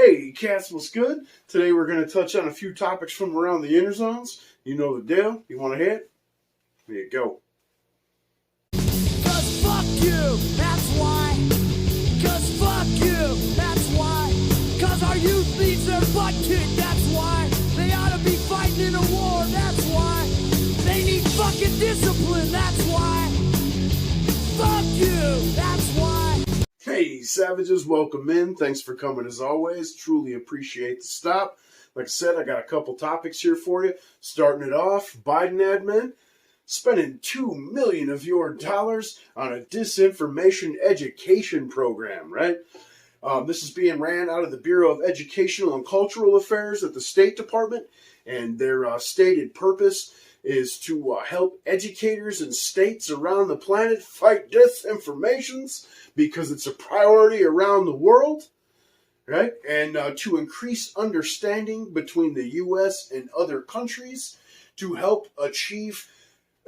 Hey, cats, what's good? Today we're going to touch on a few topics from around the inner zones. You know the deal. You want to hit? Here you go. Cause fuck you, that's why. Cause fuck you, that's why. Cause our youth needs their butt kicked, that's why. They ought to be fighting in a war, that's why. They need fucking discipline, that's why. Fuck you, that's why. Hey, savages, welcome in. Thanks for coming as always. Truly appreciate the stop. Like I said, I got a couple topics here for you. Starting it off, Biden admin spending $2 million of your dollars on a disinformation education program, right? This is being ran out of the Bureau of Educational and Cultural Affairs at the State Department, and their stated purpose is to help educators in states around the planet fight disinformations because it's a priority around the world, right? And to increase understanding between the U.S. and other countries to help achieve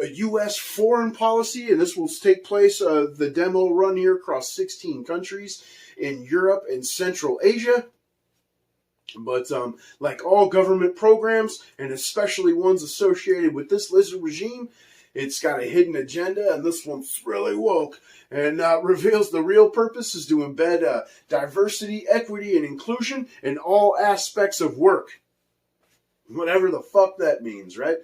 a U.S. foreign policy, and this will take place, the demo run here across 16 countries in Europe and Central Asia. But like all government programs, and especially ones associated with this lizard regime, it's got a hidden agenda, and this one's really woke, and reveals the real purpose is to embed diversity, equity, and inclusion in all aspects of work. Whatever the fuck that means, right?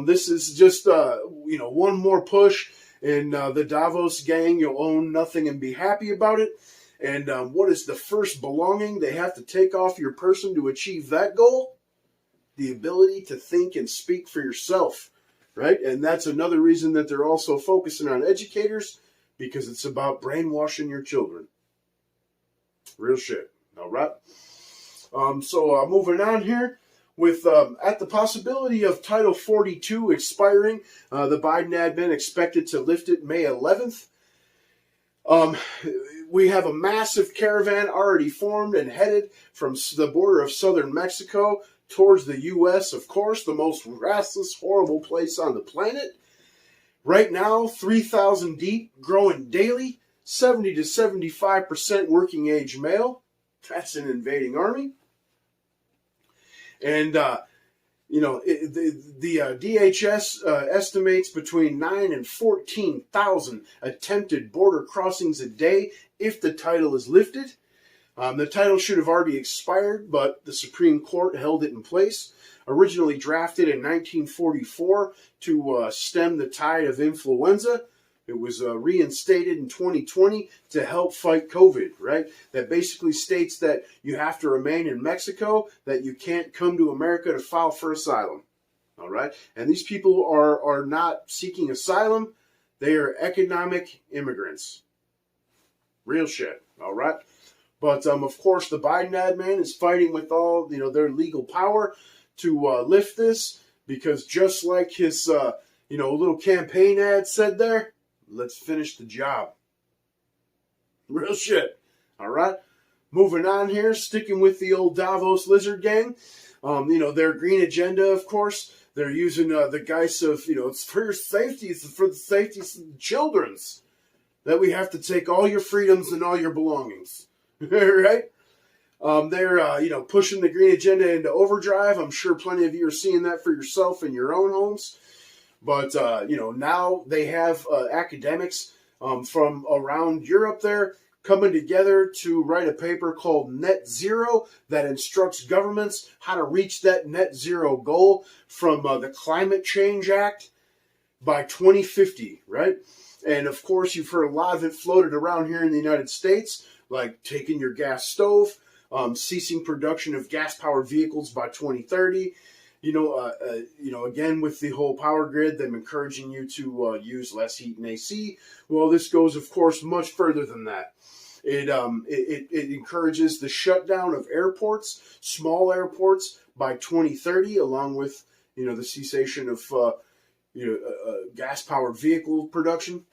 This is just, one more push in the Davos gang. You'll own nothing and be happy about it. And what is the first belonging they have to take off your person to achieve that goal? The ability to think and speak for yourself, right? And that's another reason that they're also focusing on educators, because it's about brainwashing your children. Real shit. All right. So moving on here. With at the possibility of Title 42 expiring, the Biden admin expected to lift it May 11th. We have a massive caravan already formed and headed from the border of southern Mexico towards the U.S., of course, the most restless, horrible place on the planet. Right now, 3,000 deep, growing daily, 70 to 75% working age male. That's an invading army. And, the DHS estimates between 9 and 14,000 attempted border crossings a day if the title is lifted. The title should have already expired, but the Supreme Court held it in place. Originally drafted in 1944 to stem the tide of influenza. It was reinstated in 2020 to help fight COVID, right? That basically states that you have to remain in Mexico, that you can't come to America to file for asylum, all right? And these people are not seeking asylum. They are economic immigrants. Real shit, all right? But, of course, the Biden admin is fighting with all, their legal power to lift this, because just like his, little campaign ad said there, let's finish the job. Real shit. All right. Moving on here, sticking with the old Davos lizard gang. Their green agenda, of course. They're using the guise of, it's for your safety, it's for the safety of the children's, that we have to take all your freedoms and all your belongings. Right? They're, pushing the green agenda into overdrive. I'm sure plenty of you are seeing that for yourself in your own homes. But, now they have academics from around Europe there coming together to write a paper called Net Zero that instructs governments how to reach that net zero goal from the Climate Change Act by 2050, right? And, of course, you've heard a lot of it floated around here in the United States, like taking your gas stove, ceasing production of gas-powered vehicles by 2030, again, with the whole power grid, them encouraging you to use less heat and AC. Well, this goes, of course, much further than that. It encourages the shutdown of airports, small airports, by 2030, along with, the cessation of, gas-powered vehicle production.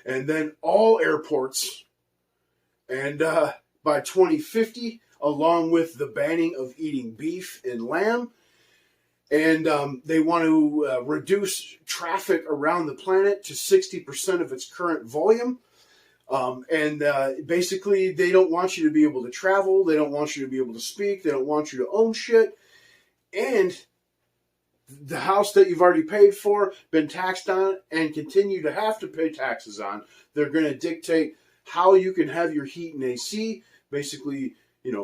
And then all airports, and by 2050, along with the banning of eating beef and lamb. And they want to reduce traffic around the planet to 60% of its current volume. Basically, they don't want you to be able to travel. They don't want you to be able to speak. They don't want you to own shit. And the house that you've already paid for, been taxed on, and continue to have to pay taxes on, they're going to dictate how you can have your heat and AC. Basically,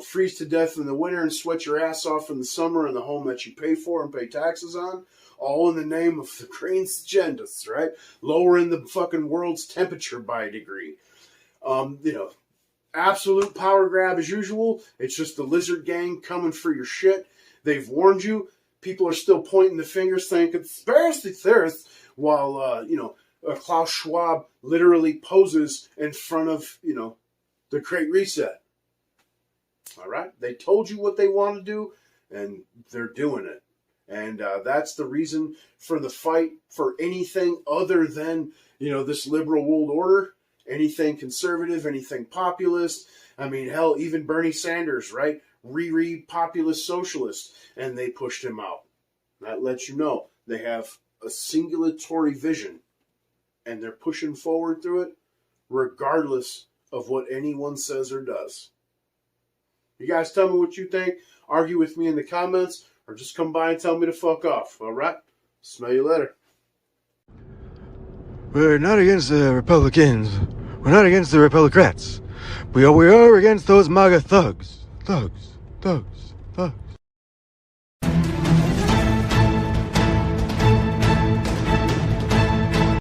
freeze to death in the winter and sweat your ass off in the summer in the home that you pay for and pay taxes on. All in the name of the Green's agendas, right? Lowering the fucking world's temperature by a degree. Absolute power grab as usual. It's just the lizard gang coming for your shit. They've warned you. People are still pointing the fingers saying conspiracy theorists while, Klaus Schwab literally poses in front of, the Great Reset. All right? They told you what they want to do, and they're doing it. And that's the reason for the fight for anything other than, this liberal world order, anything conservative, anything populist. I mean, hell, even Bernie Sanders, right? Populist socialist, and they pushed him out. That lets you know they have a singulatory vision, and they're pushing forward through it, regardless of what anyone says or does. You guys tell me what you think. Argue with me in the comments, or just come by and tell me to fuck off. All right? Smell you later. We're not against the Republicans. We're not against the Republicrats. We are against those MAGA thugs. Thugs.